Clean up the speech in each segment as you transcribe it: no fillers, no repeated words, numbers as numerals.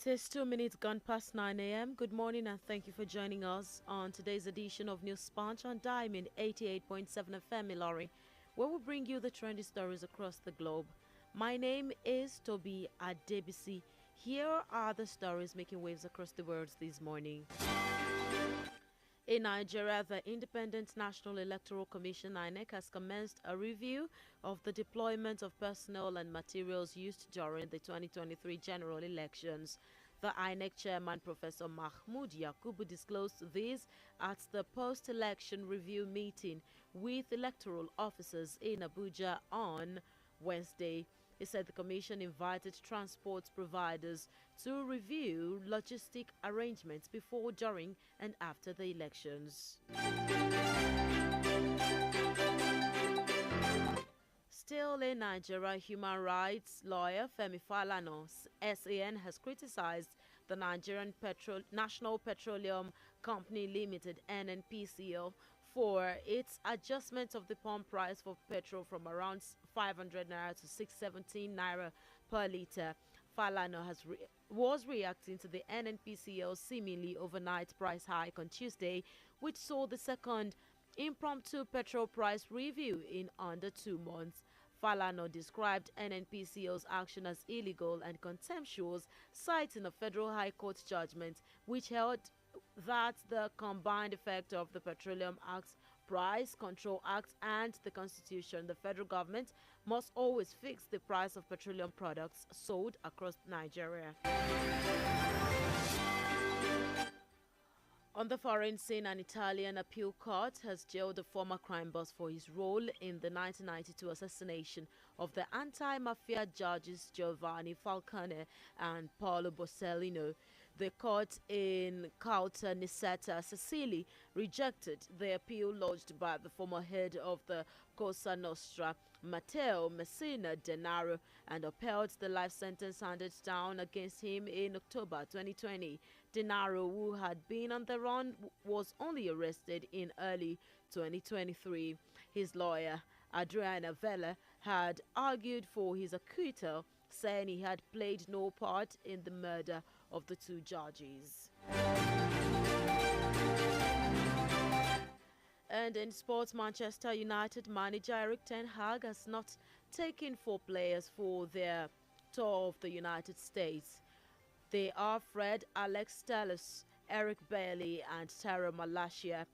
It is 2 minutes gone past 9 a.m. Good morning and thank you for joining us on today's edition of News Sponge on Diamond 88.7 FM Ilori, where we bring you the trendy stories across the globe. My name is TOBI ADEBISI. Here are the stories making waves across the world this morning. In Nigeria, the Independent National Electoral Commission (INEC) has commenced a review of the deployment of personnel and materials used during the 2023 general elections. The INEC chairman, Professor Mahmoud Yakubu, disclosed this at the post-election review meeting with electoral officers in Abuja on Wednesday. He said the commission invited transport providers to review logistic arrangements before, during, and after the elections. Still in Nigeria, human rights lawyer Femi Falana, SAN, has criticized the Nigerian National Petroleum Company Limited (NNPCL) for its adjustment of the pump price for petrol from around 500 naira to 617 naira per litre. Falana was reacting to the NNPCL's seemingly overnight price hike on Tuesday, which saw the second impromptu petrol price review in under 2 months. Falana described NNPCL's action as illegal and contemptuous, citing a federal high court judgment which held that the combined effect of the Petroleum Act, Price Control Act, and the Constitution, the federal government must always fix the price of petroleum products sold across Nigeria. On the foreign scene, an Italian appeal court has jailed a former crime boss for his role in the 1992 assassination of the anti-mafia judges Giovanni Falcone and Paolo Borsellino. The court in Caltanissetta, Sicily, rejected the appeal lodged by the former head of the Cosa Nostra, Matteo Messina Denaro, and upheld the life sentence handed down against him in October 2020. Denaro, who had been on the run, was only arrested in early 2023. His lawyer, Adriana Vella, had argued for his acquittal, saying he had played no part in the murder of the two judges. And in sports, Manchester United manager Eric Ten Hag has not taken 4 players for their tour of the United States. They are Fred Alex Telles, Eric Bailly, and Tara Malacia.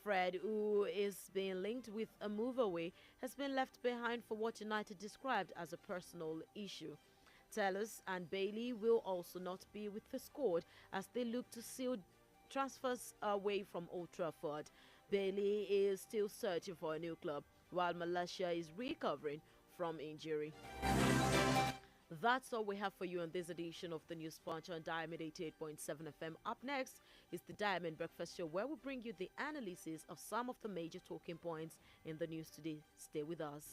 Fred, who is being linked with a move away, has been left behind for what United described as a personal issue. Telles and Bailey will also not be with the squad as they look to seal transfers away from Old Trafford. Bailey is still searching for a new club, while Malacia is recovering from injury. That's all we have for you on this edition of the News Punch on Diamond 88.7 FM. Up next is the Diamond Breakfast Show, where we bring you the analysis of some of the major talking points in the news today. Stay with us.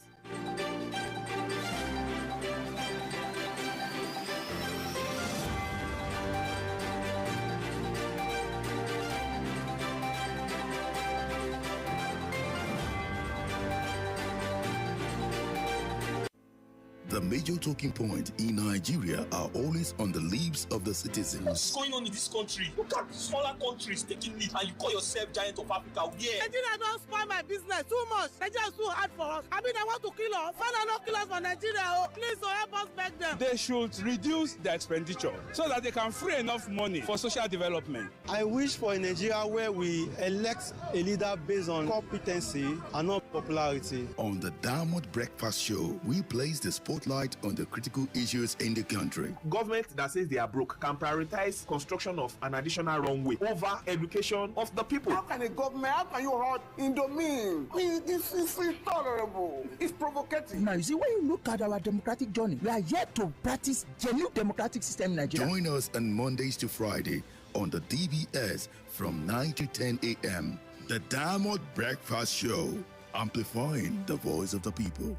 The major talking points in Nigeria are always on the lips of the citizens. What's going on in this country? Look at smaller countries taking lead, and you call yourself giant of Africa. Yeah. Nigeria don't spoil my business too much. Nigeria is too hard for us. I mean, they want to kill us. Father, not kill us for Nigeria. Oh, please, help us beg them. They should reduce their expenditure so that they can free enough money for social development. I wish for a Nigeria where we elect a leader based on competency and not popularity. On the Diamond Breakfast Show, we place the spotlight on the critical issues in the country. Government that says they are broke can prioritize construction of an additional runway over education of the people. How can how can you hold Indomine? I mean, this is intolerable. It's provocative. Now, you see, when you look at our democratic journey, we are yet to practice genuine democratic system in Nigeria. Join us on Mondays to Friday on the DBS from 9 to 10 a.m. The Diamond Breakfast Show, amplifying the voice of the people.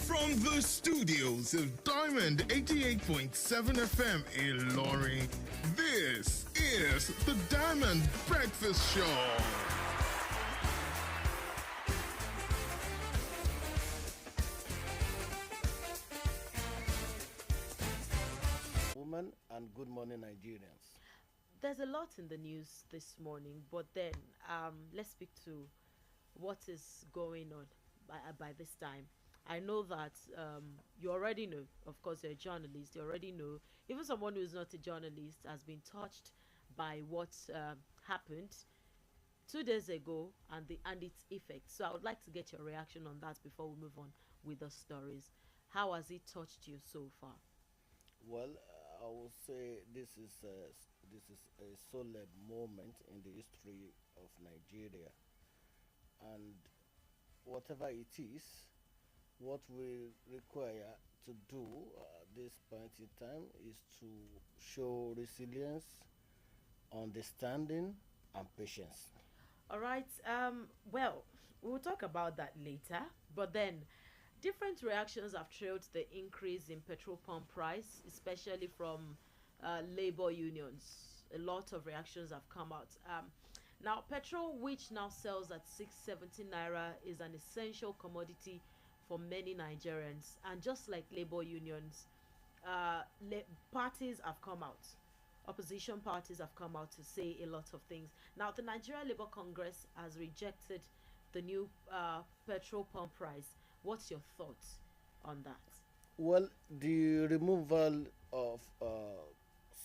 From the studios of Diamond 88.7 FM in Ilori, this is is the Diamond Breakfast Show. Woman and good morning, Nigerians. There's a lot in the news this morning, but then let's speak to what is going on by this time. I know that you already know, of course, you're a journalist, you already know. Even someone who is not a journalist has been touched by what happened 2 days ago and its effects. So I would like to get your reaction on that before we move on with the stories. How has it touched you so far? Well, I will say this is a solemn moment in the history of Nigeria, and whatever it is, what we require to do at this point in time is to show resilience, understanding, and patience. All right. Well, we'll talk about that later. But then, different reactions have trailed the increase in petrol pump price, especially from labor unions. A lot of reactions have come out. Now, petrol, which now sells at 670 naira, is an essential commodity for many Nigerians. And just like labor unions, parties have come out. Opposition parties have come out to say a lot of things. Now, the Nigeria Labour Congress has rejected the new petrol pump price. What's your thoughts on that? Well, the removal of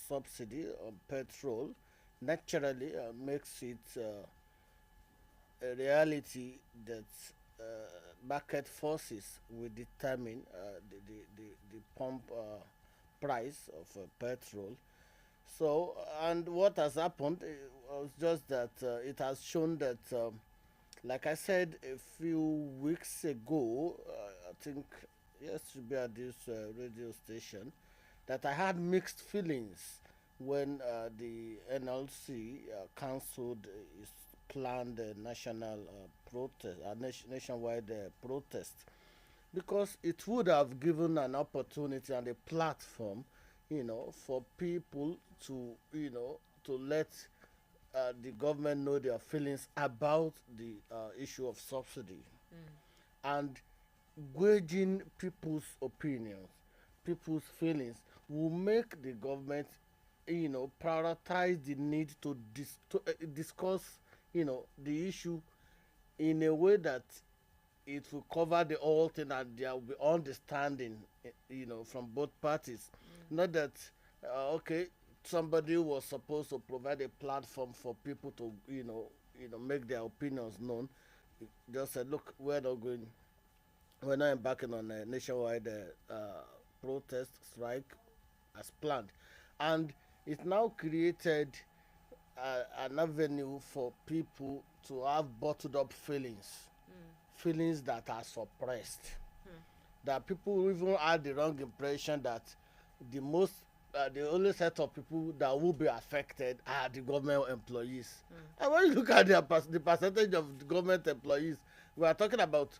subsidy on petrol naturally makes it a reality that market forces will determine the pump price of petrol. So, and what has happened was just that it has shown that, like I said a few weeks ago, I think yesterday at this radio station, that I had mixed feelings when the NLC cancelled its planned national protest, nationwide protest, because it would have given an opportunity and a platform, for people to, to let the government know their feelings about the issue of subsidy, and gauging people's opinions, people's feelings will make the government, prioritize the need to, discuss, the issue in a way that it will cover the whole thing and there will be understanding, from both parties. Not that, okay, somebody was supposed to provide a platform for people to, make their opinions known. Just said, look, we're not embarking on a nationwide protest strike as planned. And it now created an avenue for people to have bottled up feelings, feelings that are suppressed. That people even had the wrong impression that the most, the only set of people that will be affected are the government employees. And when you look at the percentage of the government employees, we are talking about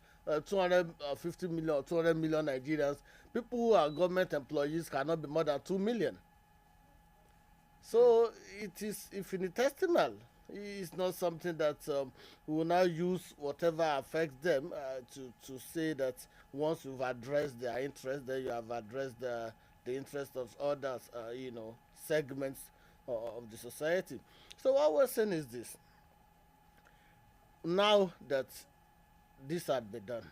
250 million, 200 million Nigerians. People who are government employees cannot be more than 2 million. So it is infinitesimal. It's not something that we will now use whatever affects them to say that once you've addressed their interest, then you have addressed the interest of others, segments of the society. So what we're saying is this. Now that this had been done,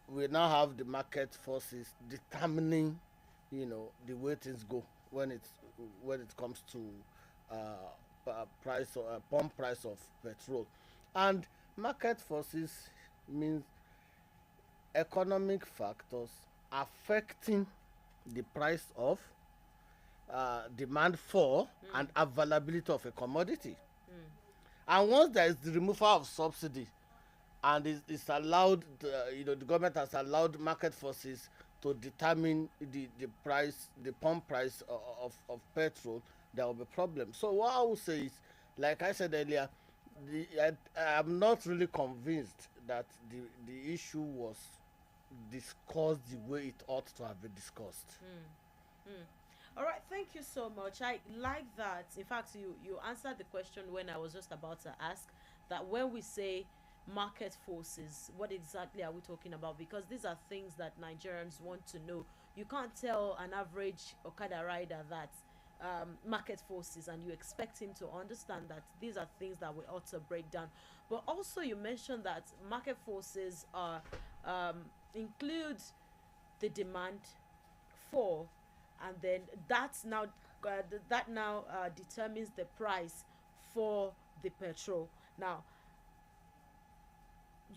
we now have the market forces determining, the way things go when it comes to price or pump price of petrol. And market forces means economic factors affecting the price of, demand for, and availability of a commodity. And once there is the removal of subsidy, and it's allowed, the government has allowed market forces to determine the price, the pump price of petrol, there will be problems. So what I would say is, like I said earlier, I'm not really convinced that the issue was discussed the way it ought to have been discussed. All right, thank you so much. I like that. In fact, you answered the question when I was just about to ask that when we say market forces, what exactly are we talking about? Because these are things that Nigerians want to know. You can't tell an average Okada rider that market forces and you expect him to understand that these are things that we ought to break down. But also, you mentioned that market forces are include the demand for, and then that now determines the price for the petrol. Now,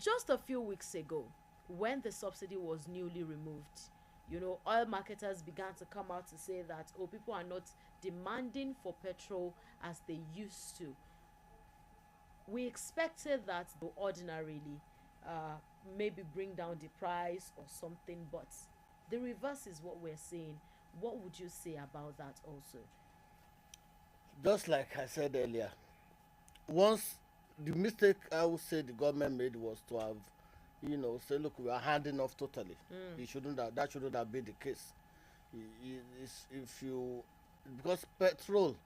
just a few weeks ago, when the subsidy was newly removed, oil marketers began to come out to say that, oh, people are not demanding for petrol as they used to. We expected that to ordinarily maybe bring down the price or something, but the reverse is what we're seeing. What would you say about that also? Just like I said earlier, once the mistake I would say the government made was to have, say, look, we are handing off totally. That shouldn't have been the case. If you, because petrol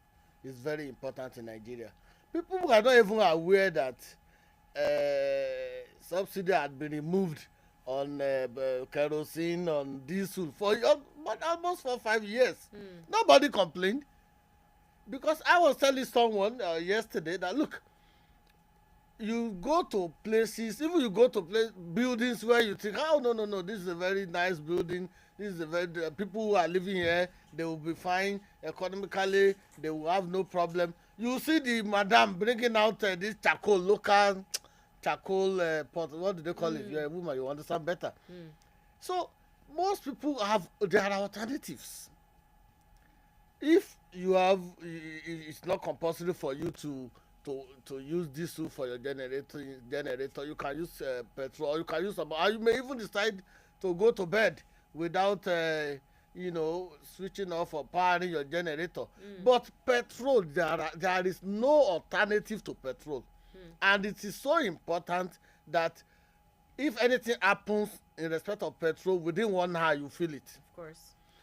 is very important in Nigeria. People are not even aware that subsidy had been removed on kerosene, on diesel for almost 4 5 years. Nobody complained, because I was telling someone yesterday that, look, you go to places, even you go to buildings where you think, oh, no, this is a very nice building, this is a very people who are living here, they will be fine economically, they will have no problem. You see the madam bringing out this charcoal, local charcoal pot, what do they call it? You're a woman, you understand better. So most people have, there are alternatives. If you have, it's not compulsory for you to use diesel for your generator. You can use petrol, or you can use some, or you may even decide to go to bed without switching off or powering your generator. But petrol, there is no alternative to petrol. And it is so important that if anything happens in respect of petrol, within 1 hour you feel it. Of course.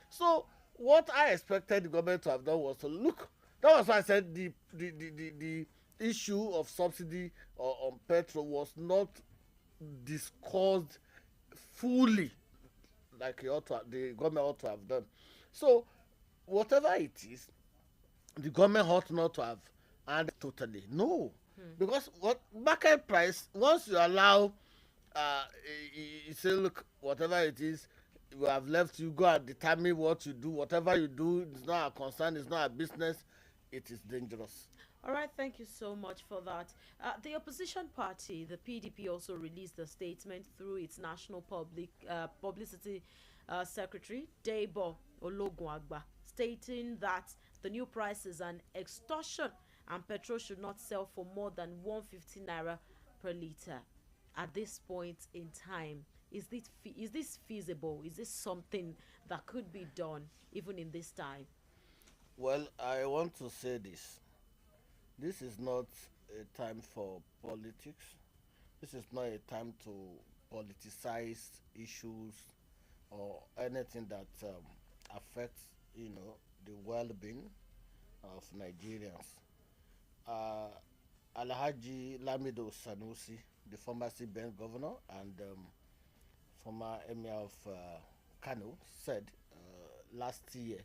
So what I expected the government to have done was to look. That was why I said the issue of subsidy on petrol was not discussed fully like the government ought to have done. So whatever it is, the government ought not to have, and totally no. Because what market price, once you allow you say, look, whatever it is, we have left you, go and determine what you do. Whatever you do, it's not a concern, it's not a business, it is dangerous. All right, thank you so much for that. The opposition party, the PDP, also released a statement through its national publicity secretary, Debo Ologunagba, stating that the new price is an extortion and petrol should not sell for more than 150 naira per litre. At this point in time, is this feasible? Is this something that could be done even in this time? Well, I want to say this. This is not a time for politics. This is not a time to politicize issues or anything that affects, the well-being of Nigerians. Alhaji Lamido Sanusi, the former CBN governor and former emir of Kano, said last year,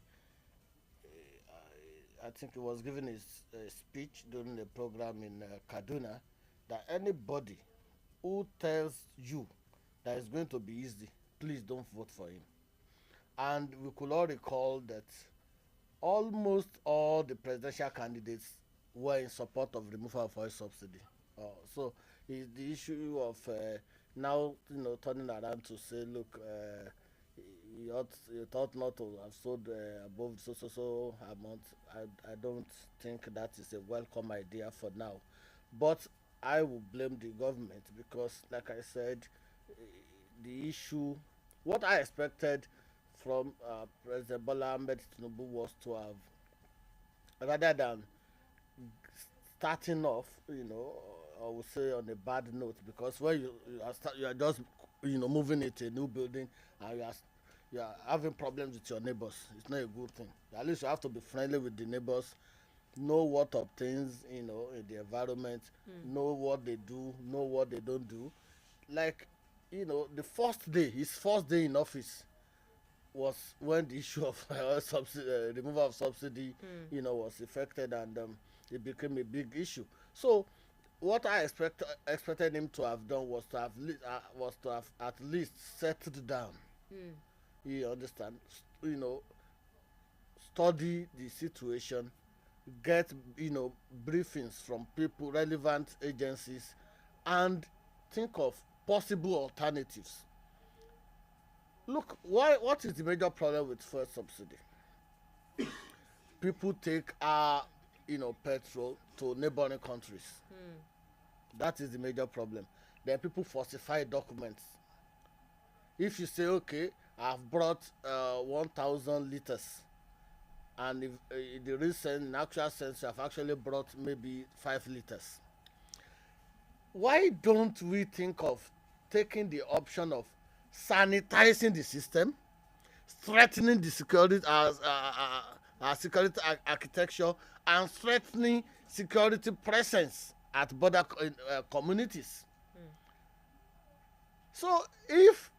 I think he was giving his speech during a program in Kaduna, that anybody who tells you that it's going to be easy, please don't vote for him. And we could all recall that almost all the presidential candidates were in support of removal of oil subsidy. So the issue of now, turning around to say, look, you thought not to have sold above so amount. I don't think that is a welcome idea for now. But I will blame the government because, like I said, the issue, what I expected from President Bola Ahmed Tinubu was to have, rather than starting off, I would say on a bad note, because when you are just moving into a new building and you are having problems with your neighbors. It's not a good thing. At least you have to be friendly with the neighbors, know what obtains, in the environment, know what they do, know what they don't do. Like, the first day, his first day in office was when the issue of removal of subsidy, was affected, and it became a big issue. So, what I expected him to have done was to have at least settled down. You understand? Study the situation, get briefings from people, relevant agencies, and think of possible alternatives. Look, what is the major problem with fuel subsidy? People take petrol to neighboring countries. That is the major problem. Then people falsify documents. If you say, okay, I've brought 1,000 liters, and if in the recent, in actual sense, you have actually brought maybe 5 liters. Why don't we think of taking the option of sanitizing the system, strengthening the security security architecture, and strengthening security presence at border communities? So if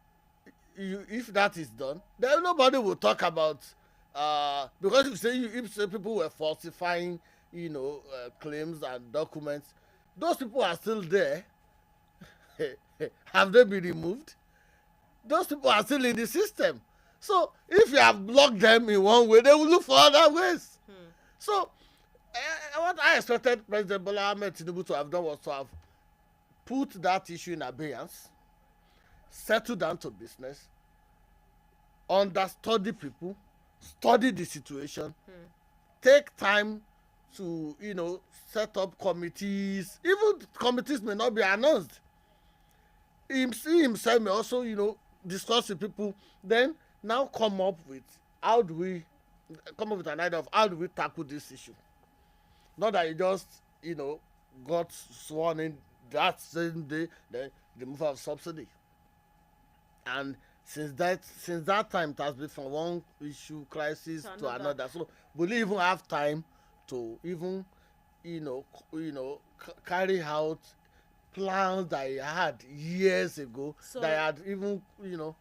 that is done, then nobody will talk about because if say people were falsifying claims and documents, those people are still there. Have they been removed? Those people are still in the system. So if you have blocked them in one way, they will look for other ways. So what I expected President Bola Ahmed Tinubu to have done was to have put that issue in abeyance, settle down to business, understudy people, study the situation, take time to set up committees. Even committees may not be announced. He himself may also discuss with people, then now come up with an idea of how do we tackle this issue. Not that he just got sworn in that same day, the removal of subsidy. And since that time, it has been from one issue crisis to another. So will he even have time to even carry out plans that he had years ago, so, that he had even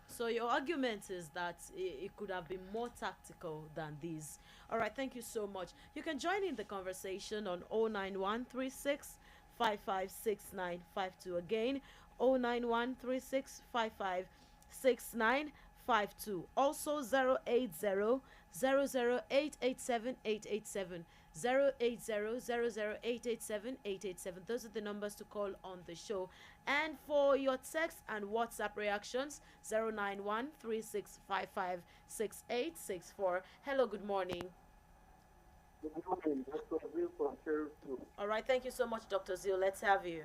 So your argument is that it could have been more tactical than this. All right, thank you so much. You can join in the conversation on 09136 556952. Again, 09136 556952. Also 080 00887 080 Those are the numbers to call on the show. And for your text and WhatsApp reactions, 09136556864. Hello, good morning. Good morning, Dr. Bill from Sheriff. All right, thank you so much, Dr. Zil. Let's have you.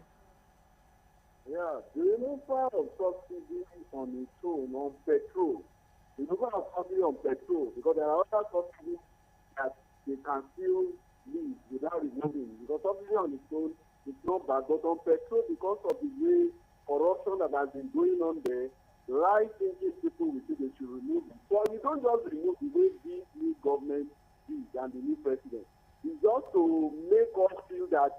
Yeah, the removal of subsidy on its own on petrol, the removal of subsidy on petrol, because there are other subsidies that they can still leave without removing. Because subsidy on its own is not bad, but on petrol, because of the way corruption that has been going on there, right thinking people will say they should remove it. So you don't just remove the way this new government is and the new president. It's just to make us feel that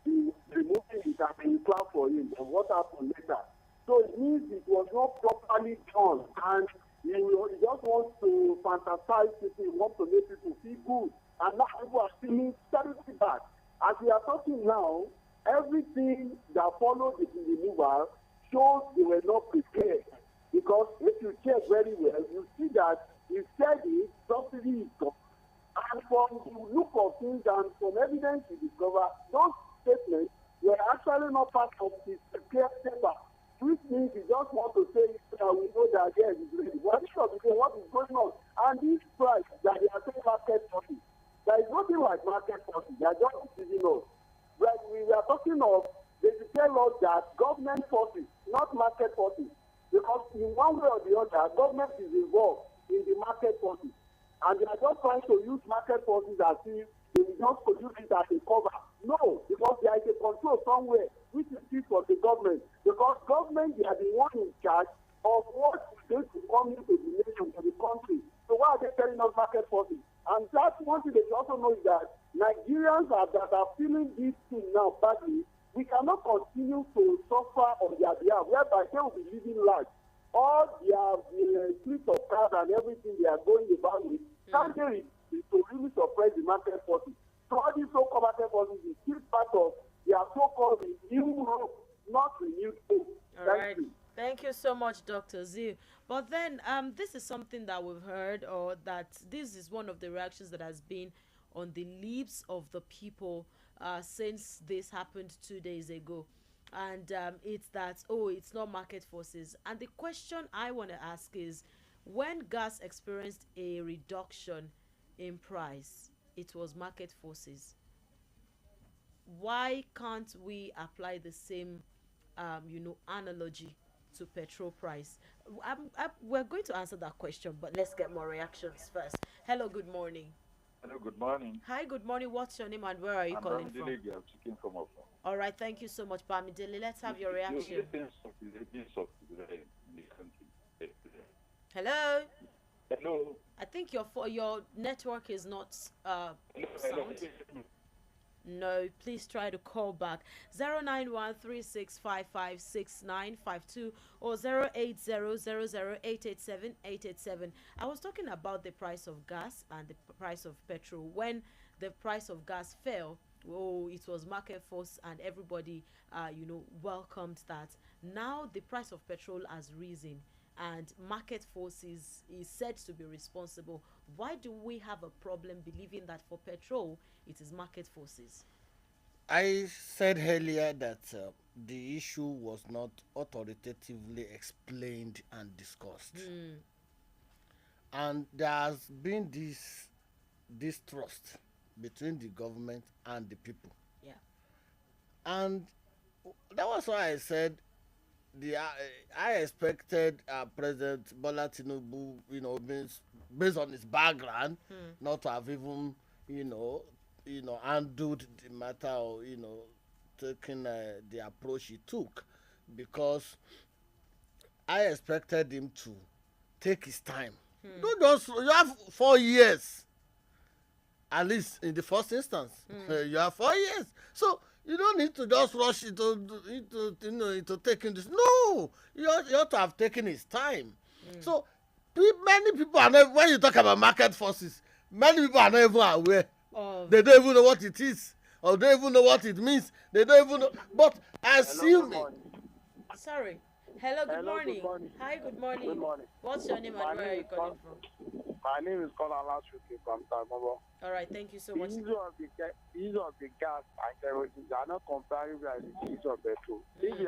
the removing it has been planned for him and what happened later. So it means it was not properly done, and he just wants to fantasize people, he wants to make people feel good, and now people are feeling terribly bad. As we are talking now, everything that followed the removal shows they were not prepared. Because if you check very well, you see that he said it, subsidy is gone. And from the look of things and from evidence we discover, those statements were actually not part of his prepared paper, which means he just want to say, we know that yes, it's ready. What is what is going on? And this price that they are saying market forces, there is nothing like market forces. They are just deceiving us. But we are talking of, they should tell us that government forces, not market forces. Because in one way or the other, government is involved in the market forces. And they are just trying to use market forces as if they will just produce it as a cover. No, because there is a control somewhere which is fit for the government. Because government, they are the one in charge of what going to come into the nation, to the country. So why are they telling us market forces? And that's one thing they should also know is that Nigerians that are feeling this thing now badly, we cannot continue to suffer on their behalf, whereby they will be living large. All their fleet of cars and everything they are going about with, can't they to really suppress the market forces? So all these so-called market forces is still part of their so-called renewed hope, not renewed hope. Thank you. Thank you so much, Dr. Z. But then this is something that we've heard, or that this is one of the reactions that has been on the lips of the people since this happened 2 days ago. And it's that, oh, it's not market forces. And the question I want to ask is, when gas experienced a reduction in price, it was market forces. Why can't we apply the same analogy to petrol price? We're going to answer that question, but let's get more reactions first. Hello, good morning. Hello, good morning. Hi, good morning. What's your name and where are you calling from? I'm speaking from Ofa. All right, thank you so much, Bamidele. Let's have your reaction. Hello. Hello. I think your network is not sound. No, please try to call back. 09136556952 or 08000887887. I was talking about the price of gas and the price of petrol. When the price of gas fell, oh, it was market force and everybody welcomed that. Now the price of petrol has risen and market forces is said to be responsible. Why do we have a problem believing that for petrol it is market forces? I said earlier that the issue was not authoritatively explained and discussed. And there has been this distrust between the government and the people. Yeah. And that was why I said I expected President Bola Tinubu, based on his background, not to have even, handled the matter, or taken the approach he took, because I expected him to take his time. You have 4 years, at least in the first instance. You have 4 years, so you don't need to just rush into taking this. No, you ought to have taken his time. So many people are not, when you talk about market forces, many people are not even aware. They don't even know what it is, or they don't even know what it means. They don't even know. But assuming. Sorry. Hello, good morning. Good morning. Hi, good morning. Good morning. What's your name and where are you calling from? My name is Kola Lasuki from Tamobo. All right, thank you so much. The issue of the gas and kerosene are not comparable with the issue of petrol. If you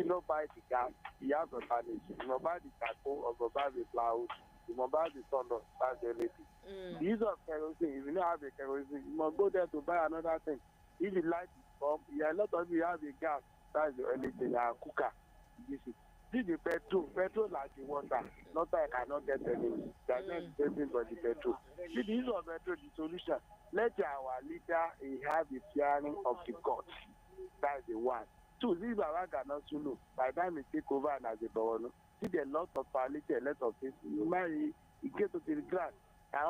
don't buy the gas, you have alternative. You must buy the charcoal or you buy the plywood. You must buy the sawdust. That's the only thing. The issue of kerosene, if you don't have the kerosene, you must go there to buy another thing. If you like it, a lot of you have the gas. That's the only thing. And cooker. See the petrol like the water. Not that I cannot get any. That's not the same for the petrol. See the issue of petrol, the solution. Let our leader have the fearing of the gods. That's the one. Two, this Baraga not Sulu. By the time he take over and as a governor, see the lot of quality, a lot of things. You might get to the ground. I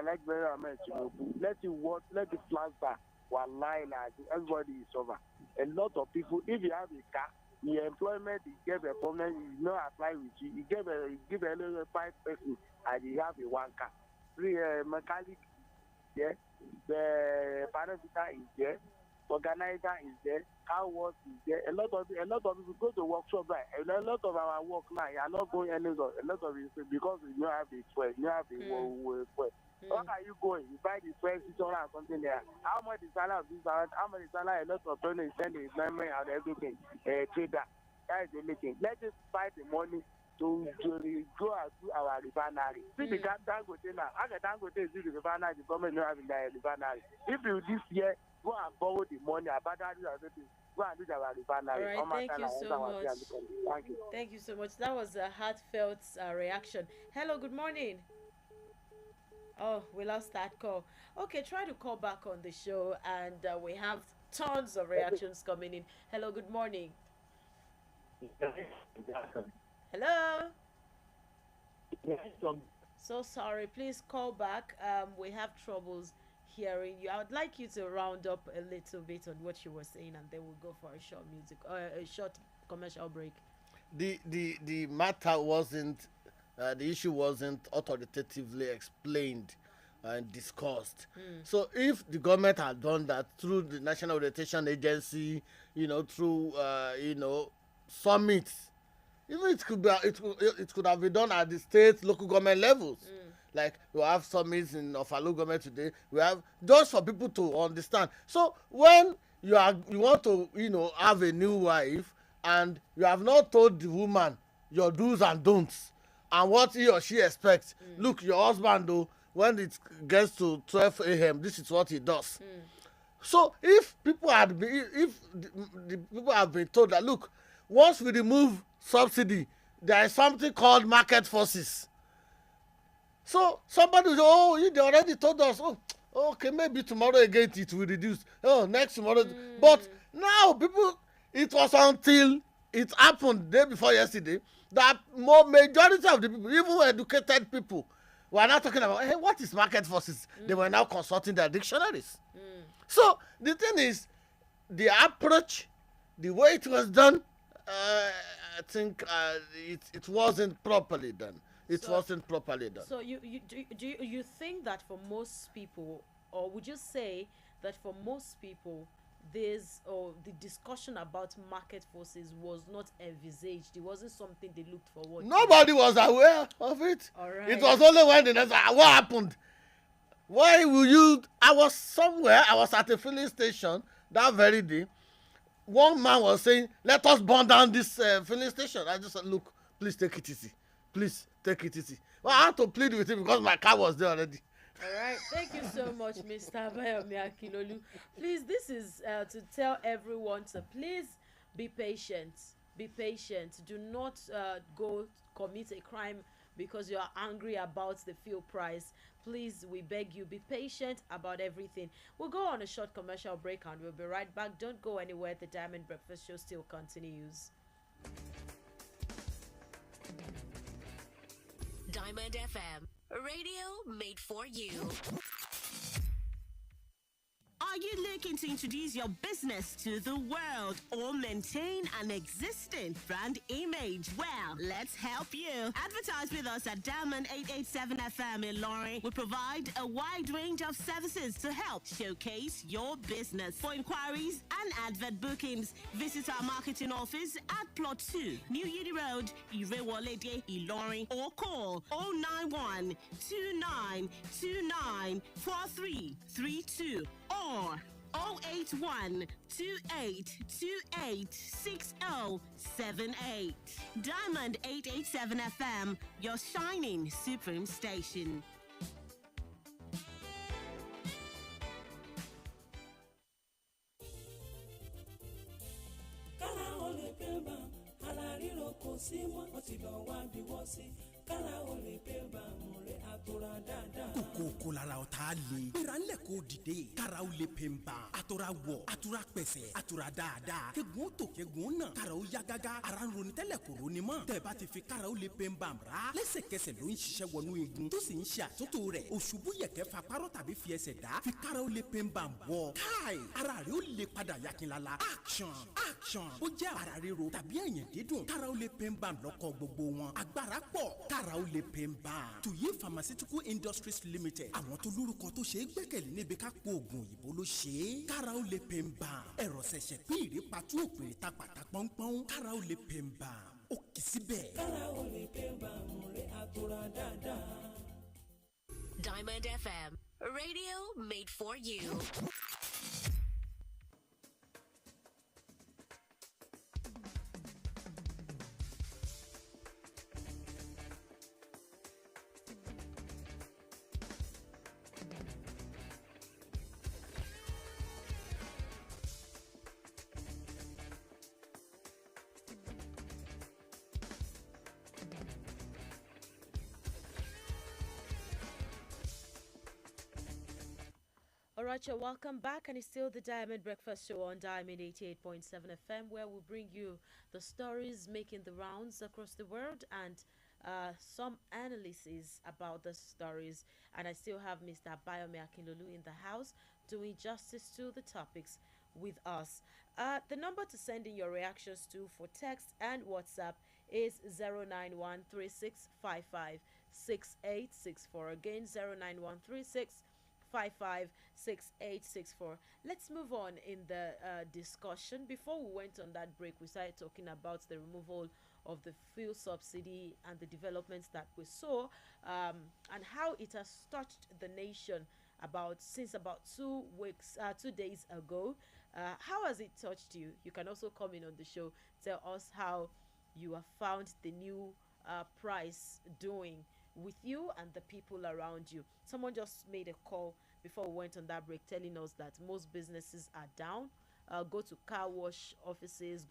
like very much. Let it work, let it flashback. Wallahi, everybody is over. A lot of people, if you have a car, the employment he gave a permanent, he not apply with you. He give a little 5 person and he have a 1 car. Mechanic is there, the parameter is there, organizer is there, car wash is there. A lot of people go to workshop, right? A lot of our work now, you are not going anywhere. A lot of it because you don't have the fuel, you have the fuel. Where are you going? You buy the first or something there. How much is salary of this? How much is salary? A lot of people send the employment and everything. Trader. That is the only thing. Let us buy the money to go out to our refinery. See the Dangote now. How the Dangote is the refinery, the government don't have in the refinery. If you this year go and borrow the money, about that, go and do our refinery. All right, thank you so much. Thank you. Thank you so much. That was a heartfelt reaction. Hello, good morning. Oh, we lost that call. Okay, try to call back on the show, and we have tons of reactions coming in. Hello, good morning. Hello. Some So sorry. Please call back. We have troubles hearing you. I would like you to round up a little bit on what you were saying, and then we'll go for a short music or a short commercial break. The matter wasn't the issue wasn't authoritatively explained and discussed. So if the government had done that through the National Orientation Agency, through summits, even it could have been done at the state local government levels. Like we have summits in of our local government today. We have just for people to understand. So when you want to have a new wife and you have not told the woman your do's and don'ts and what he or she expects. Look, your husband though, when it gets to 12 a.m., this is what he does. So if people had been, if the people have been told that, look, once we remove subsidy, there is something called market forces. So somebody will say, oh, they already told us, oh, okay, maybe tomorrow again it will reduce. Oh, next tomorrow. But now people, it was until it happened day before yesterday that majority of the people, even educated people, were now talking about, hey, what is market forces? They were now consulting their dictionaries. So the thing is, the approach, the way it was done, I think it wasn't properly done. It wasn't properly done. So you think that for most people, or would you say that for most people, this or the discussion about market forces was not envisaged? It wasn't something they looked forward to. Nobody was aware of it. All right. It was only when the next what happened. Why will you? I was somewhere. I was at a filling station that very day. One man was saying, "Let us burn down this filling station." I just said, "Look, please take it easy. Please take it easy." Well, I had to plead with him because my car was there already. All right. Thank you so much, Mr. Bayomi Akinolu. Please, this is to tell everyone to please be patient. Be patient. Do not go commit a crime because you are angry about the fuel price. Please, we beg you, be patient about everything. We'll go on a short commercial break and we'll be right back. Don't go anywhere. The Diamond Breakfast Show still continues. Diamond FM, radio made for you. Are you looking to introduce your business to the world or maintain an existing brand image? Well, let's help you. Advertise with us at Diamond 887 FM in Lorry. We provide a wide range of services to help showcase your business. For inquiries and advert bookings, visit our marketing office at Plot 2, New Uni Road, Irewolede, Ilorin, or call 091 2929 4332 or 081 2828 6078. Diamond 887 FM, your shining supreme station. kókó lára ọ̀tá le. gbéra ńlẹ̀ kó dìde. kára ó lè pè ń bá. àtọ̀ra wọ̀ àtúrà pẹ̀sẹ̀ àtúrà dáadáa. kegun ó tò kegun ó nà. kára ó yá gágá. ara ń ronú tẹ́lẹ̀ kò ronú mọ́. tẹ̀ bá ti fi kára ó lè pè ń bá ra. lẹ́sẹ̀kẹsẹ̀ ló ń ṣiṣẹ́ wọnú igun. tó sì ń ṣe àtúntò rẹ̀. òṣùbù yẹ̀kẹ́ fa párọ̀ tàbí fi ẹsẹ̀ dá. fi kára ó lè pè ń bá wọ̀. káì ara rẹ̀ ó lè padà yakinlala. action ó jẹ́ ara ríro tàbí ẹ̀yìn dídùn. kára ó lè pè ń bá lọ́kọ̀ gbogbo wọn. agbára pọ̀ kára ó lè pè ń bá. tuyi pharmaceutical industries limited. àwọn tó lórúkọ tó ṣe é gbẹ́kẹ̀lé níbi ká po oògùn òyìnbó ló ṣe é. kára ó lè pè ń bá. ẹ̀rọ ṣẹ̀ṣẹ̀ pín ìrèpàtú òpèrè ta pàtà pọ́npọ́n. kára ó lè pè ń bá. ó kì í síbẹ̀. kára ó lè pè ń bá múre àtúrà dáadáa. Diamond FM, radio made for you. Alright, you're welcome back, and it's still the Diamond Breakfast Show on Diamond 88.7 FM, where we bring you the stories making the rounds across the world and some analysis about the stories, and I still have Mr. Bayomi Akinlolu in the house doing justice to the topics with us. The number to send in your reactions to for text and WhatsApp is 09136556864. Again, 09136556864. Let's move on in the discussion. Before we went on that break, we started talking about the removal of the fuel subsidy and the developments that we saw, and how it has touched the nation since about 2 weeks, 2 days ago. How has it touched you? You can also come in on the show, tell us how you have found the new price doing with you and the people around you. Someone just made a call before we went on that break telling us that most businesses are down. Go to car wash offices,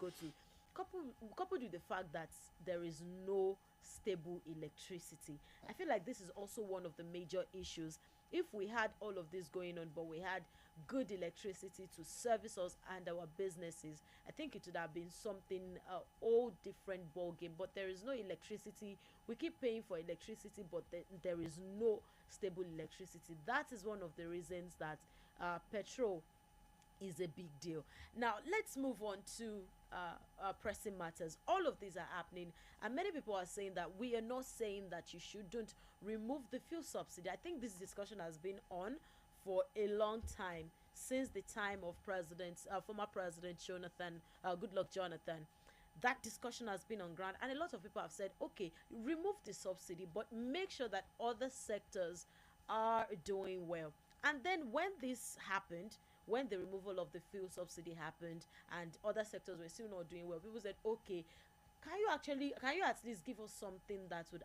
coupled with the fact that there is no stable electricity. I feel like this is also one of the major issues. If we had all of this going on, but we had good electricity to service us and our businesses, I think it would have been something all different ball game. But there is no electricity. We keep paying for electricity, but there is no stable electricity. That is one of the reasons that petrol is a big deal. Now let's move on to pressing matters. All of these are happening, and many people are saying that we are not saying that you shouldn't remove the fuel subsidy. I think this discussion has been on for a long time, since the time of former President Goodluck Jonathan. That discussion has been on ground, and a lot of people have said, okay, remove the subsidy, but make sure that other sectors are doing well. And then when this happened, when the removal of the fuel subsidy happened and other sectors were still not doing well, people said, okay, can you at least give us something that would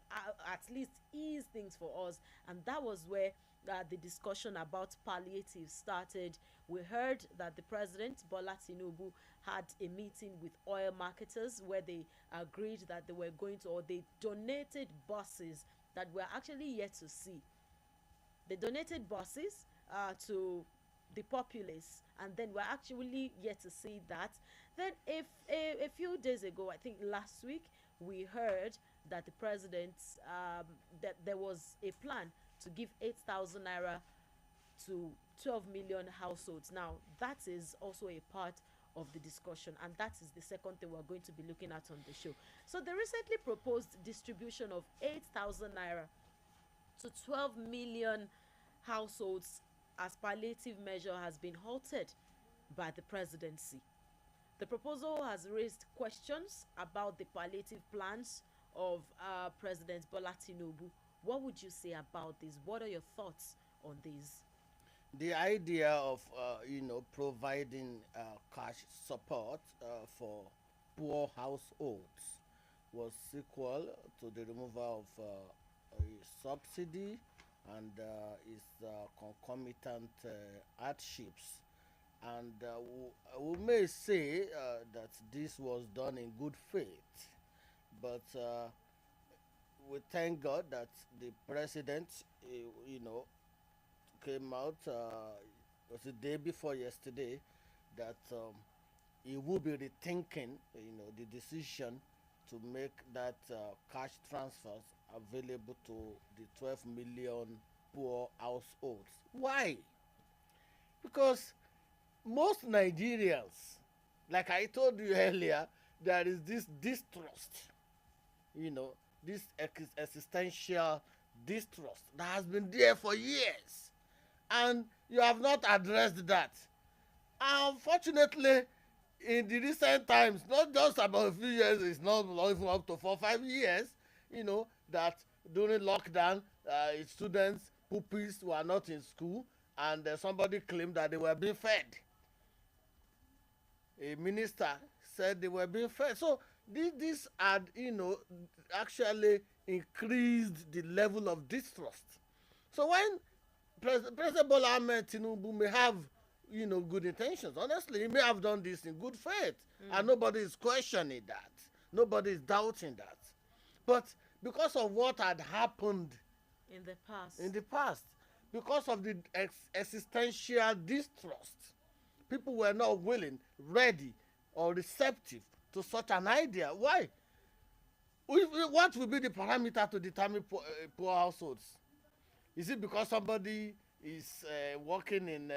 at least ease things for us? And that was where the discussion about palliative started. We heard that the president, Bola Tinubu, had a meeting with oil marketers where they agreed that they were going to, or they donated buses that we're actually yet to see. They donated buses to the populace, and then we're actually yet to see that. Then if a few days ago, I think last week, we heard that the president, that there was a plan to give 8,000 naira to 12 million households. Now that is also a part of the discussion, and that is the second thing we're going to be looking at on the show. So the recently proposed distribution of 8,000 naira to 12 million households as palliative measure has been halted by the presidency. The proposal has raised questions about the palliative plans of President Bola Tinubu. What would you say about this? What are your thoughts on this? The idea of providing cash support for poor households was sequel to the removal of a subsidy and its concomitant hardships. And we may say that this was done in good faith, but we thank God that the president, came out, was the day before yesterday, that he will be rethinking, the decision to make that cash transfers available to the 12 million poor households. Why? Because most Nigerians, like I told you earlier, there is this distrust, this existential distrust that has been there for years, and you have not addressed that. Unfortunately, in the recent times, not just about a few years, it's not even up to 4 or 5 years, that during lockdown, students, pupils were not in school, and somebody claimed that they were being fed. A minister said they were being fed. So this had, actually increased the level of distrust. So when President Bola Ahmed Tinubu may have, good intentions, honestly, he may have done this in good faith, and nobody is questioning that. Nobody is doubting that. But because of what had happened in the past, because of the existential distrust, people were not willing, ready, or receptive to such an idea. Why? What will be the parameter to determine poor households? Is it because somebody is working in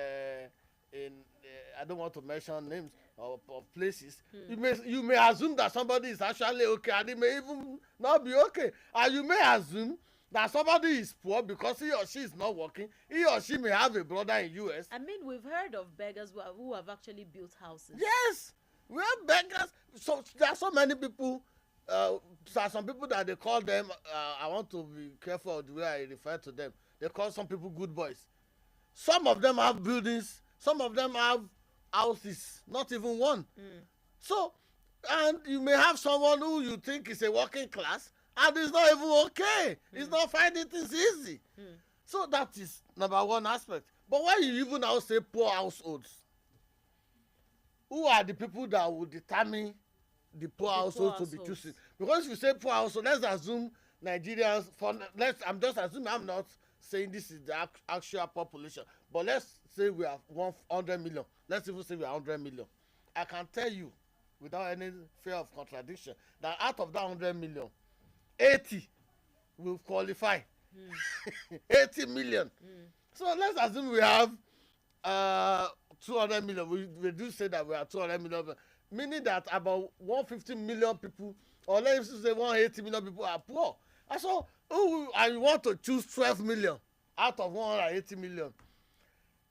I don't want to mention names of places. You may assume that somebody is actually okay, and it may even not be okay. And you may assume that somebody is poor because he or she is not working. He or she may have a brother in US. I mean, we've heard of beggars who have actually built houses. Yes, we have beggars. So there are so many people. There are some people that they call them. I want to be careful of the way I refer to them. They call some people good boys. Some of them have buildings. Some of them have houses, not even one. So, and you may have someone who you think is a working class, and it's not even okay. It's not finding things easy. So that is number one aspect. But why you even now say poor households? Who are the people that will determine the poor households to be choosing? Because if you say poor household, let's assume Nigerians. I'm just assuming. I'm not saying this is the actual population, but let's say we have 100 million. Let's even say we are 100 million. I can tell you, without any fear of contradiction, that out of that 100 million, 80 will qualify. 80 million. So let's assume we have 200 million. We do say that we are 200 million, meaning that about 150 million people, or let's say 180 million people are poor. And so, I want to choose 12 million out of 180 million.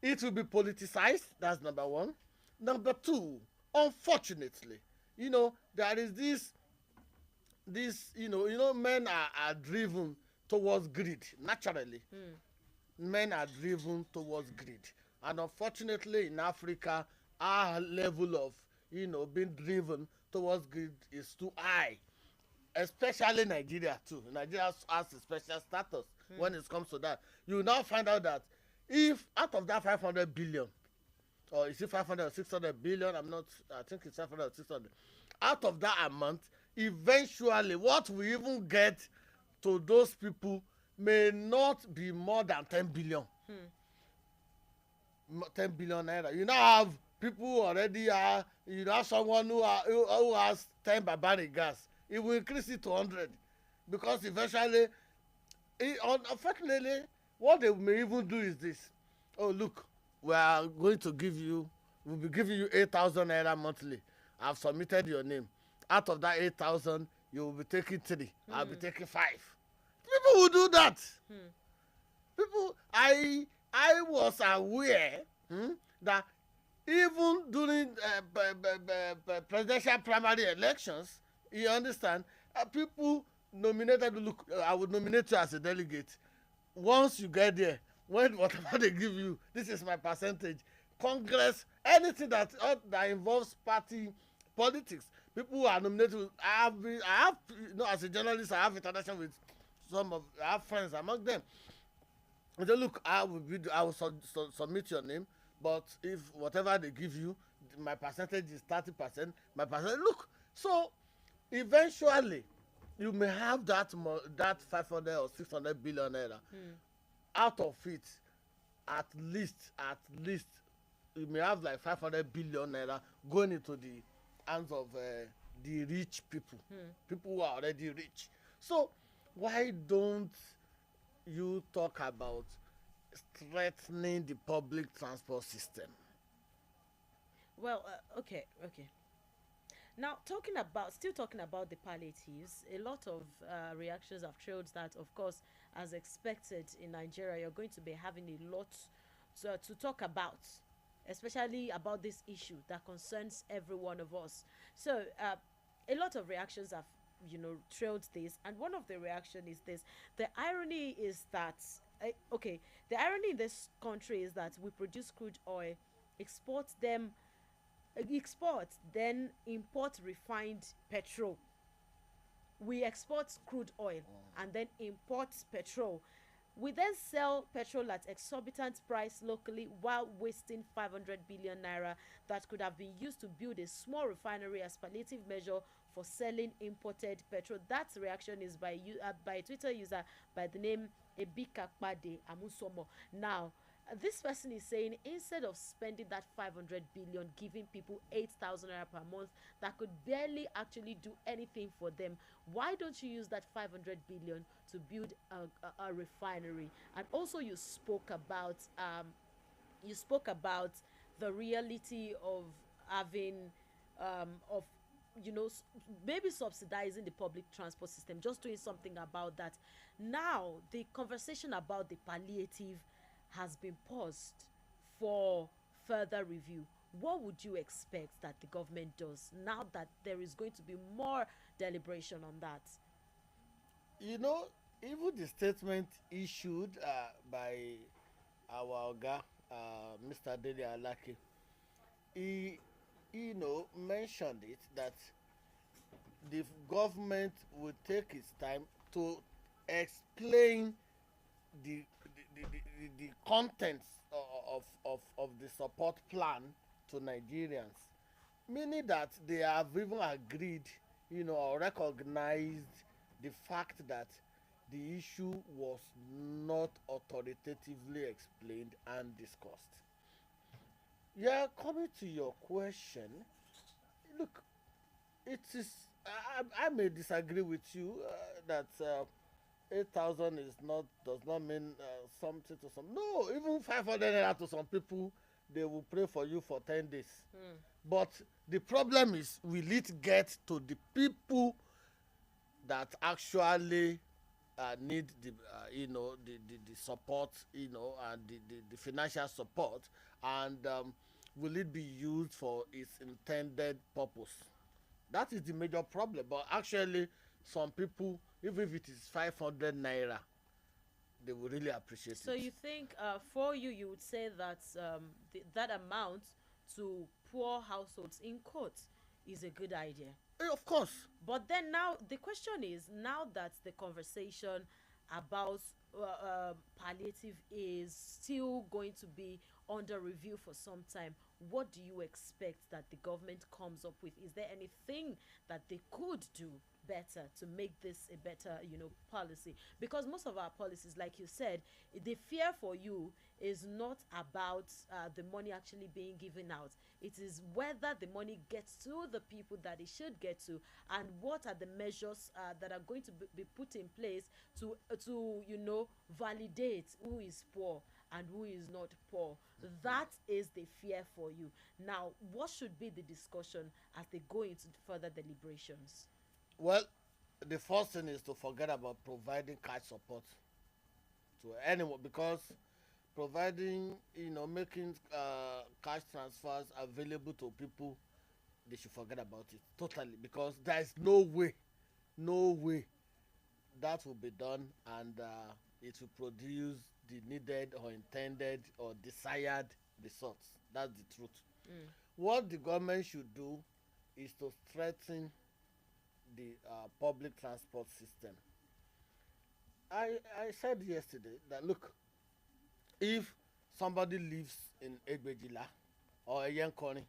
It will be politicized. That's number one. Number two, unfortunately, there is this men are driven towards greed naturally. Men are driven towards greed, and unfortunately in Africa our level of being driven towards greed is too high, especially Nigeria too. Nigeria has a special status when it comes to that. You will now find out that if out of that 500 billion, or is it 500 or 600 billion, I think it's 500 or 600, out of that amount, eventually what we even get to those people may not be more than 10 billion. 10 billion naira. You now have people who already are, have someone who has 10 barbaric gas. It will increase it to 100, because eventually, unfortunately, what they may even do is this. Oh, look, we'll be giving you 8,000 naira monthly. I've submitted your name. Out of that 8,000, you will be taking 3. I'll be taking 5. People will do that. People, I was aware that even during presidential primary elections, you understand, people nominated. Look, I would nominate you as a delegate. Once you get there, whatever they give you, this is my percentage. Congress, anything that involves party politics, people who are nominated. I have, as a journalist, I have interaction with I have friends among them. They say, look, I will submit your name, but if whatever they give you, my percentage is 30%. My percentage, look, so eventually you may have that 500 or 600 billion naira. Out of it, at least you may have like 500 billion naira going into the hands of the rich people, people who are already rich. So why don't you talk about strengthening the public transport system? Well, okay. Now, still talking about the palliatives, a lot of reactions have trailed that, of course, as expected in Nigeria, you're going to be having a lot to talk about, especially about this issue that concerns every one of us. So, a lot of reactions have, trailed this, and one of the reaction is this. The irony is that, the irony in this country is that we produce crude oil, export, then import refined petrol. We export crude oil and then import petrol. We then sell petrol at exorbitant price locally while wasting 500 billion naira that could have been used to build a small refinery as palliative measure for selling imported petrol. That reaction is by Twitter user by the name Ebikakpade Amusomo. Now, This person is saying instead of spending that 500 billion, giving people 8,000 naira per month that could barely actually do anything for them, why don't you use that 500 billion to build a refinery? And also you spoke about the reality of having of maybe subsidizing the public transport system, just doing something about that. Now the conversation about the palliative has been paused for further review. What would you expect that the government does now that there is going to be more deliberation on that? You know, even the statement issued by our Oga, Mr. Dele Alake, he, mentioned it that the government will take its time to explain the contents of the support plan to Nigerians, meaning that they have even agreed, or recognized the fact that the issue was not authoritatively explained and discussed. Yeah, coming to your question, look, it is. I may disagree with you that 8,000 is not does not mean something to some. No, even 500 naira to some people, they will pray for you for 10 days. But the problem is, will it get to the people that actually need the support, and the financial support, and will it be used for its intended purpose? That is the major problem. But actually, some people, even if it is 500 naira, they will really appreciate it. So you think, for you would say that that amount to poor households in quote is a good idea? Of course. But then now the question is, now that the conversation about palliative is still going to be under review for some time, what do you expect that the government comes up with? Is there anything that they could do better to make this a better policy? Because most of our policies, like you said, the fear for you is not about the money actually being given out. It is whether the money gets to the people that it should get to, and what are the measures that are going to be put in place to validate who is poor and who is not poor. That is the fear for you. Now, what should be the discussion as they go into further deliberations? Well, the first thing is to forget about providing cash support to anyone, because providing, making cash transfers available to people, they should forget about it totally, because there is no way that will be done, and it will produce the needed or intended or desired results. That's the truth. What the government should do is to strengthen the public transport system. I said yesterday that, look, if somebody lives in Egbejila or Eyenkoni,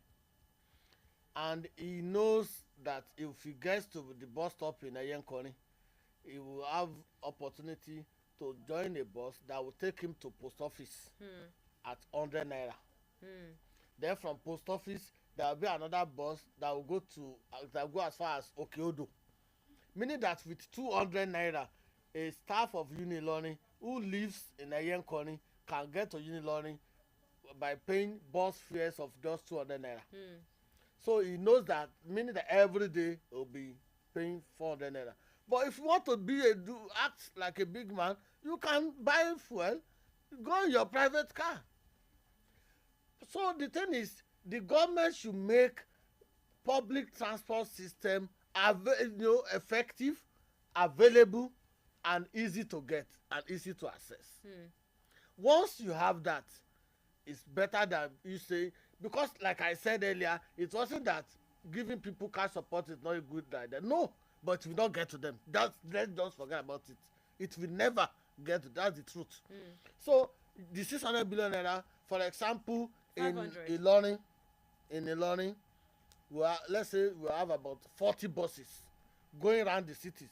and he knows that if he gets to the bus stop in Eyenkoni, he will have opportunity to join a bus that will take him to post office at 100 naira. Then from post office, there will be another bus that will go as far as Okeodo. Meaning that with 200 naira, a staff of Unilorin who lives in Eyenkoni can get to Unilorin by paying bus fares of just 200 naira. So he knows that, meaning that every day he will be paying 400 naira. But if you want to act like a big man, you can buy fuel, go in your private car. So the thing is, the government should make public transport system effective, available, and easy to get and easy to access. Once you have that, it's better than you say, because like I said earlier, it wasn't that giving people cash support is not a good idea. No, but we don't get to them. Let's just forget about it. It will never get to. That's the truth. So the 600 billion naira, for example, in Ilorin, let's say we have about 40 buses going around the cities,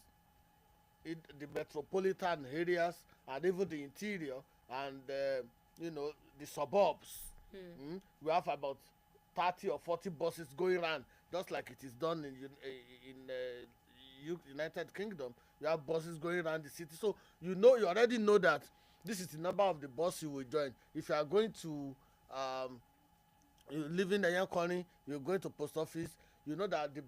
the metropolitan areas, and even the interior, and the suburbs. We have about 30 or 40 buses going around, just like it is done in United Kingdom. You have buses going around the city, so you already know that this is the number of the bus you will join. If you are going to you live in Yankoni, you're going to post office, you know that the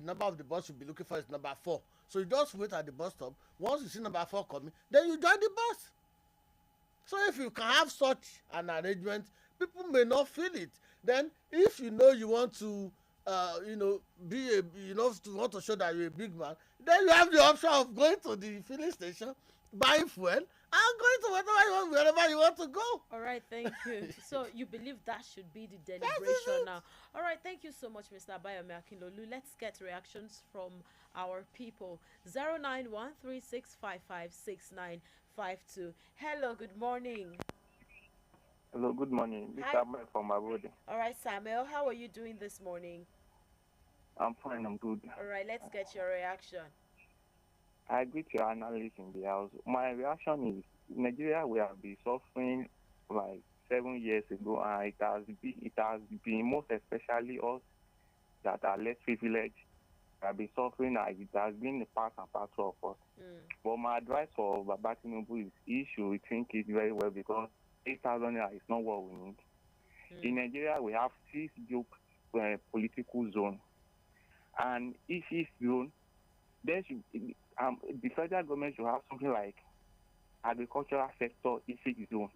number of the bus you'll be looking for is number 4. So you just wait at the bus stop. Once you see number 4 coming, then you join the bus. So if you can have such an arrangement, people may not feel it. Then if you know you want to want to show that you're a big man, then you have the option of going to the filling station, buying fuel, and going to wherever you want to go. All right, thank you. So you believe that should be the deliberation now. All right, thank you so much, Mr. Abayomi Akinlolu. Let's get reactions from our people. 09136556952. Hello, good morning. Hello, good morning. This is Samuel from Abode. All right, Samuel, how are you doing this morning? I'm fine, I'm good. All right, let's get your reaction. I agree to your analysis in the house. My reaction is Nigeria will have been suffering like 7 years ago, and it has been most especially us that are less privileged have been suffering, as it has been the part and parcel of us. But my advice for Baba Tinubu is he should rethink it very well, because 8,000 naira is not what we need. In Nigeria, we have 6 political zones, and each zone, there should the federal government should have something like agricultural sector each zone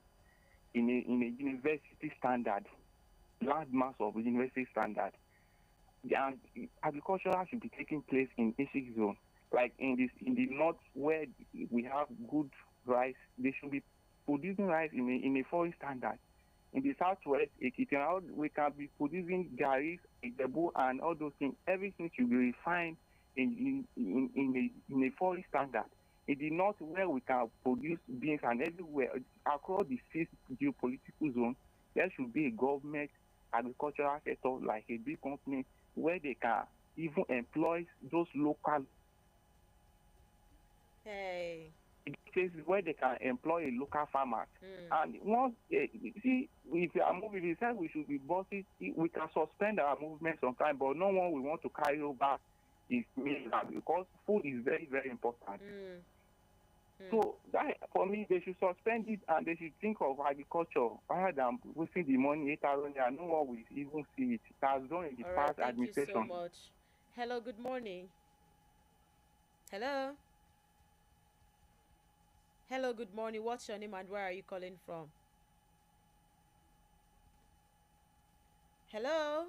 in a university standard, landmass of university standard. And agricultural should be taking place in each zone. Like in the north, where we have good rice, they should be producing rice in a foreign standard. In the southwest, we can be producing garris, Ijebu, and all those things. Everything should be refined in a foreign standard. In the north, where we can produce beans, and everywhere across the 6 geopolitical zones, there should be a government agricultural sector, like a big company, where they can even employ those local. Places where they can employ a local farmer. And once see, if you are moving, we said we should be bosses, we can suspend our movement sometimes, but no one will want to carry over his meal, because food is very, very important. So that, for me, they should suspend it, and they should think of agriculture rather than wasting the money 8,000. No one will even see it. It has done in the past administration. Thank you so much. Hello, good morning. Hello. Hello, good morning. What's your name and where are you calling from? Hello?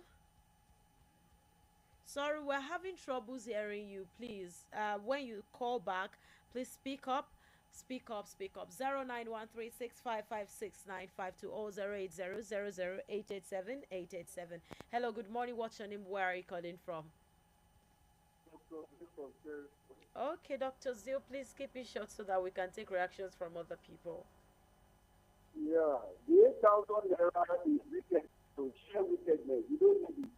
Sorry, we're having troubles hearing you. Please, when you call back, please speak up. Speak up, speak up. 09136556952 or 080000887. Hello, good morning. What's your name? Where are you calling from? Okay, Dr. Zio, please keep it short so that we can take reactions from other people. Yeah, the 8,000 naira is wicked to share wickedness. You don't need it.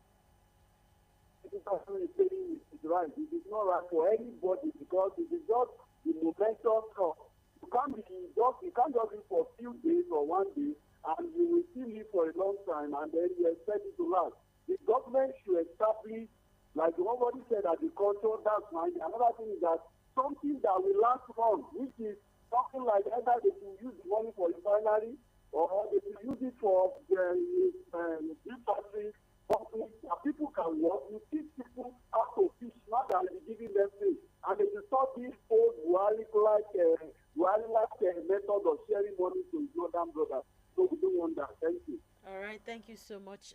8,000 is saying it is right. It is not right for anybody, because it is just the momentum stuff. You can't just do it for a few days or 1 day, and you will still live for a long time, and then you expect it to last. The government should establish, like somebody said, agriculture, that's fine. Another thing is that something that will last long, which is something like either they can use the money for refinery, or they can use it for big factories, companies, that people can work. You teach people how to fish, not that you're giving them fish. And they will stop this old Wali-like method of sharing money to Jordan brothers. So we don't want that. Thank you. All right, thank you so much.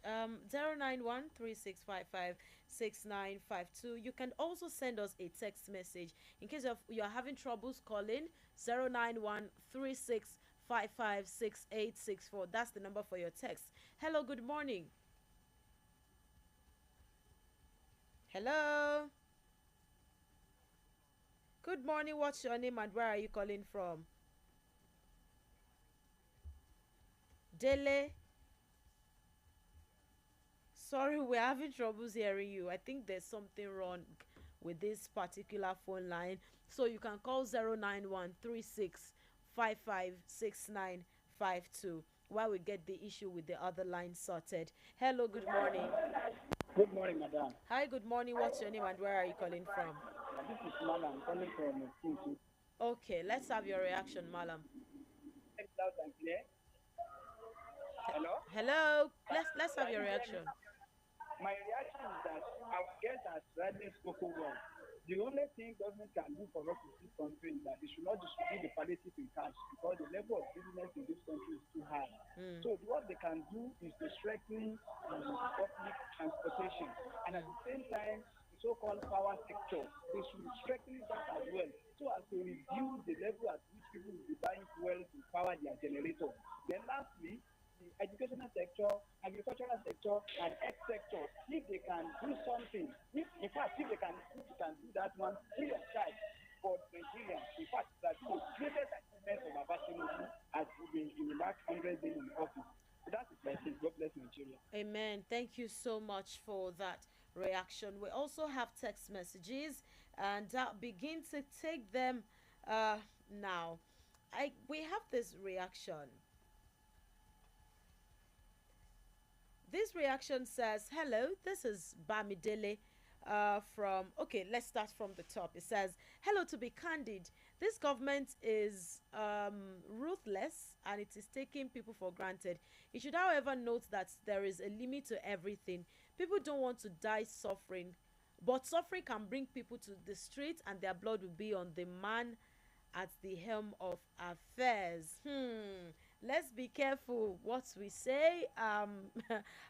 09136556952. You can also send us a text message in case you are having troubles calling. 09136556864. That's the number for your text. Hello, good morning. Hello. Good morning. What's your name and where are you calling from? Dele. Sorry, we're having troubles hearing you. I think there's something wrong with this particular phone line. So you can call 09136556952. while we get the issue with the other line sorted. Hello, good morning. Good morning, madam. Hi, good morning. What's your name and where are you calling from? This is Malam calling from Kintu. Okay, let's have your reaction, Malam. Loud and clear. Hello? Hello. Let's have your reaction. My reaction is that our guest has rightly spoken well. The only thing government can do for us in this country is that they should not distribute the palliative in cash because the level of business in this country is too high. So what they can do is to strengthen public transportation and at the same time the so-called power sector. They should strengthen that as well so as to reduce the level at which people will be buying fuel to power their generator. Then lastly, the educational sector, agricultural sector, and health sector, if they can do something, if they can do that one free of charge for Nigerians, in fact, that the greatest achievement of Abashimutu has been in the last 100 days in office. So that is my thing. God bless Nigeria. Amen. Thank you so much for that reaction. We also have text messages, and I'll begin to take them now. We have this reaction. This reaction says, hello, this is Bamidele from, okay, let's start from the top. It says, hello, to be candid, this government is ruthless and it is taking people for granted. It should, however, note that there is a limit to everything. People don't want to die suffering, but suffering can bring people to the street and their blood will be on the man at the helm of affairs. Let's be careful what we say.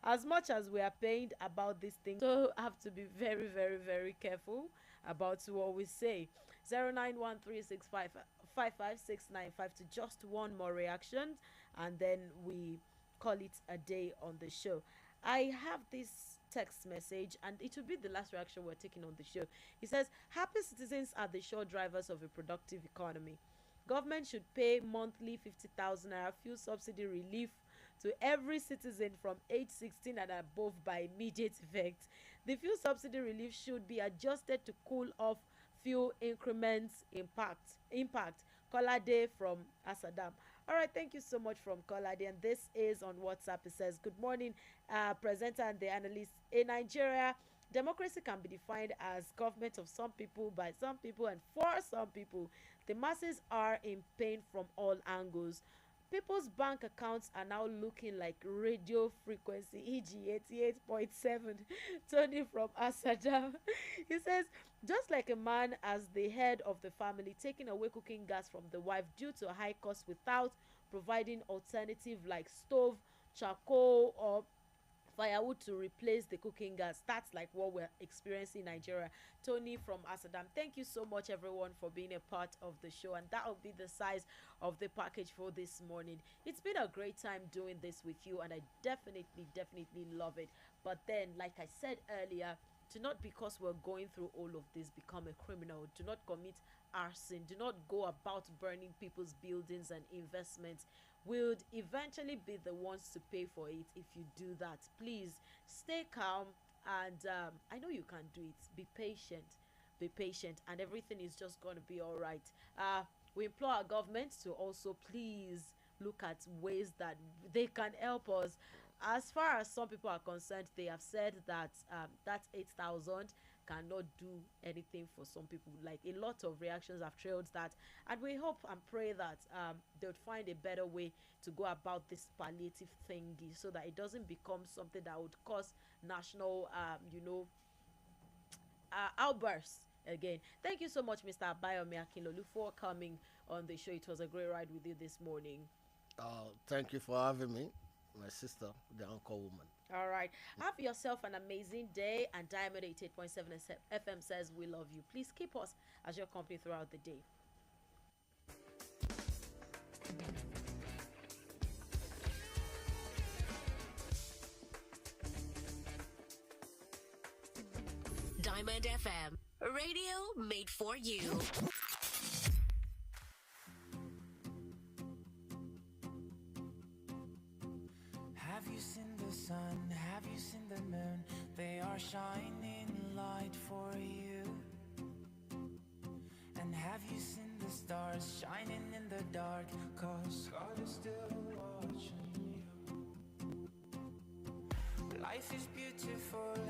As much as we are pained about this thing, so have to be very, very, very careful about what we say. 09136555695 to just one more reaction, and then we call it a day on the show. I have this text message, and it will be the last reaction we're taking on the show. He says, happy citizens are the sure drivers of a productive economy. Government should pay monthly 50,000 naira fuel subsidy relief to every citizen from age 16 and above by immediate effect. The fuel subsidy relief should be adjusted to cool off fuel increments impact. Kolade from Asadam. All right, thank you so much from Kolade, and this is on WhatsApp. It says, good morning, presenter and the analyst. In Nigeria, democracy can be defined as government of some people, by some people, and for some people. The masses are in pain from all angles. People's bank accounts are now looking like radio frequency, e.g. 88.7. Tony from Asadam. He says, just like a man as the head of the family taking away cooking gas from the wife due to a high cost without providing alternative like stove, charcoal, or firewood to replace the cooking gas. That's like what we're experiencing in Nigeria. Tony from Asadam, thank you so much everyone for being a part of the show, and that will be the size of the package for this morning. It's been a great time doing this with you, and I definitely love it. But then, like I said earlier, do not, because we're going through all of this, become a criminal. Do not commit arson. Do not go about burning people's buildings and investments. We'll eventually be the ones to pay for it if you do that. Please stay calm, and I know you can do it. Be patient, and everything is just going to be all right. We implore our government to also please look at ways that they can help us. As far as some people are concerned, they have said that that 8,000 cannot do anything for some people. Like, a lot of reactions have trailed that, and we hope and pray that they would find a better way to go about this palliative thingy, so that it doesn't become something that would cause national outbursts again. Thank you so much, Mr. Abayomi Akinlolu, for coming on the show. It was a great ride with you this morning. Thank you for having me, my sister, the anchor woman. All right. Have yourself an amazing day, and Diamond 88.7 FM says we love you. Please keep us as your company throughout the day. Diamond FM, radio made for you. Have you seen the sun? Have you seen the moon? They are shining light for you. And have you seen the stars shining in the dark? 'Cause God is still watching you. Life is beautiful.